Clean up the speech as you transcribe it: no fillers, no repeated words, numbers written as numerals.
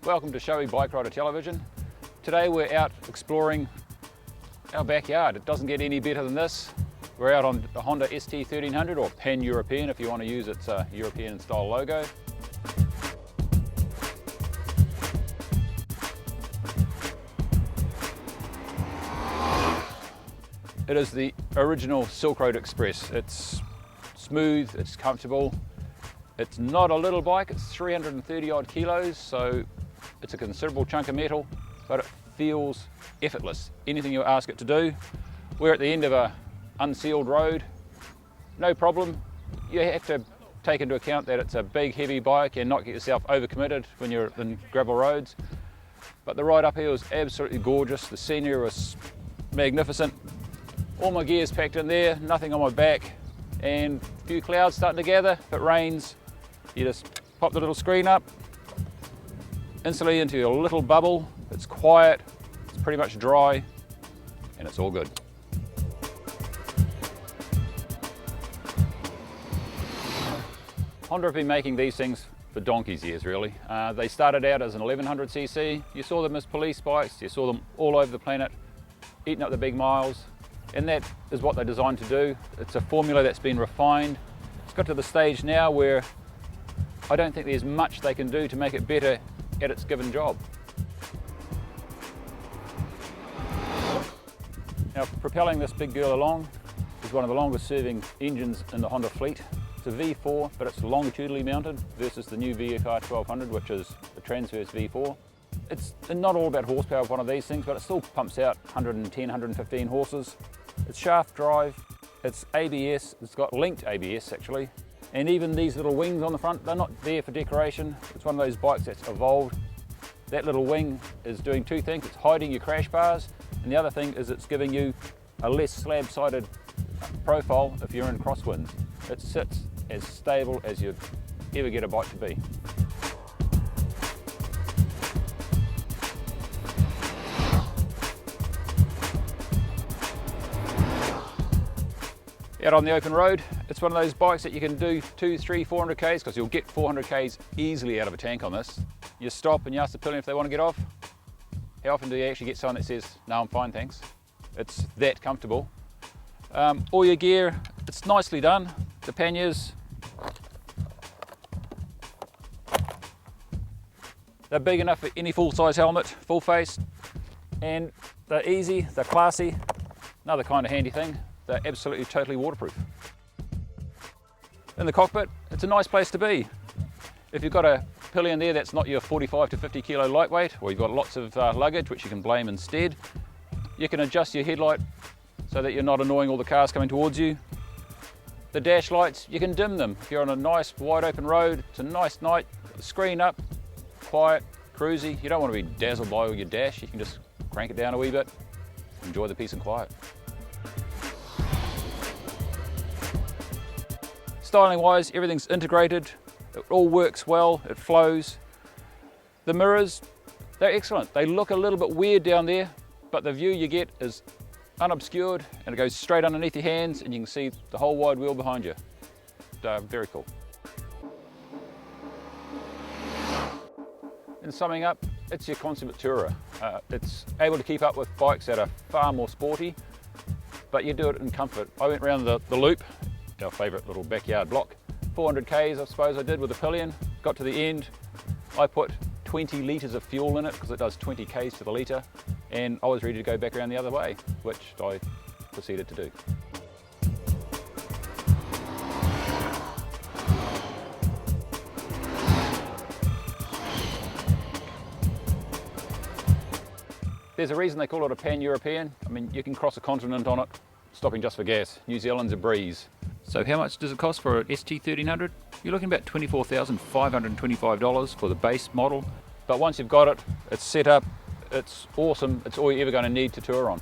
Welcome to Showy Bike Rider Television. Today we're out exploring our backyard. It doesn't get any better than this. We're out on the Honda ST1300, or Pan-European if you want to use its European style logo. It is the original Silk Road Express. It's smooth, it's comfortable. It's not a little bike, it's 330 odd kilos, so it's a considerable chunk of metal, but it feels effortless. Anything you ask it to do. We're at the end of a unsealed road, no problem. You have to take into account that it's a big heavy bike and not get yourself overcommitted when you're in gravel roads. But the ride up here was absolutely gorgeous. The scenery was magnificent. All my gear's packed in there, nothing on my back, and a few clouds starting to gather. If it rains, you just pop the little screen up, instantly into your little bubble. It's quiet, it's pretty much dry, and it's all good. Honda have been making these things for donkey's years, really. They started out as an 1100cc. You saw them as police bikes, you saw them all over the planet, eating up the big miles, and that is what they're designed to do. It's a formula that's been refined. It's got to the stage now where I don't think there's much they can do to make it better at its given job. Now, propelling this big girl along is one of the longest serving engines in the Honda fleet. It's a V4, but it's longitudinally mounted versus the new VFR 1200, which is the transverse V4. It's not all about horsepower of one of these things, but it still pumps out 110, 115 horses. It's shaft drive, it's ABS, it's got linked ABS actually. And even these little wings on the front, they're not there for decoration. It's one of those bikes that's evolved. That little wing is doing two things. It's hiding your crash bars, and the other thing is it's giving you a less slab-sided profile if you're in crosswinds. It sits as stable as you'd ever get a bike to be. Out on the open road, it's one of those bikes that you can do 200, 300, 400 Ks, because you'll get 400 Ks easily out of a tank on this. You stop and you ask the pillion if they want to get off. How often do you actually get someone that says, no, I'm fine, thanks? It's that comfortable. All your gear, it's nicely done. The panniers, they're big enough for any full-size helmet, full face, and they're easy, they're classy. Another kind of handy thing, they're absolutely totally waterproof. In the cockpit, it's a nice place to be. If you've got a pillion there that's not your 45 to 50 kilo lightweight, or you've got lots of luggage which you can blame instead, you can adjust your headlight so that you're not annoying all the cars coming towards you. The dash lights, you can dim them. If you're on a nice wide open road, it's a nice night, the screen up, quiet, cruisy. You don't want to be dazzled by all your dash, you can just crank it down a wee bit, enjoy the peace and quiet. Styling wise, everything's integrated, it all works well, it flows. The mirrors, they're excellent. They look a little bit weird down there, but the view you get is unobscured and it goes straight underneath your hands and you can see the whole wide wheel behind you. Very cool. In summing up, it's your consummate tourer. It's able to keep up with bikes that are far more sporty, but you do it in comfort. I went around the loop, our favourite little backyard block, 400 Ks I suppose I did with a pillion. Got to the end, I put 20 litres of fuel in it because it does 20 Ks to the litre, and I was ready to go back around the other way, which I proceeded to do. There's a reason they call it a Pan-European. I mean, you can cross a continent on it, stopping just for gas. New Zealand's a breeze. So how much does it cost for an ST1300? You're looking about $24,525 for the base model. But once you've got it, it's set up, it's awesome, it's all you're ever going to need to tour on.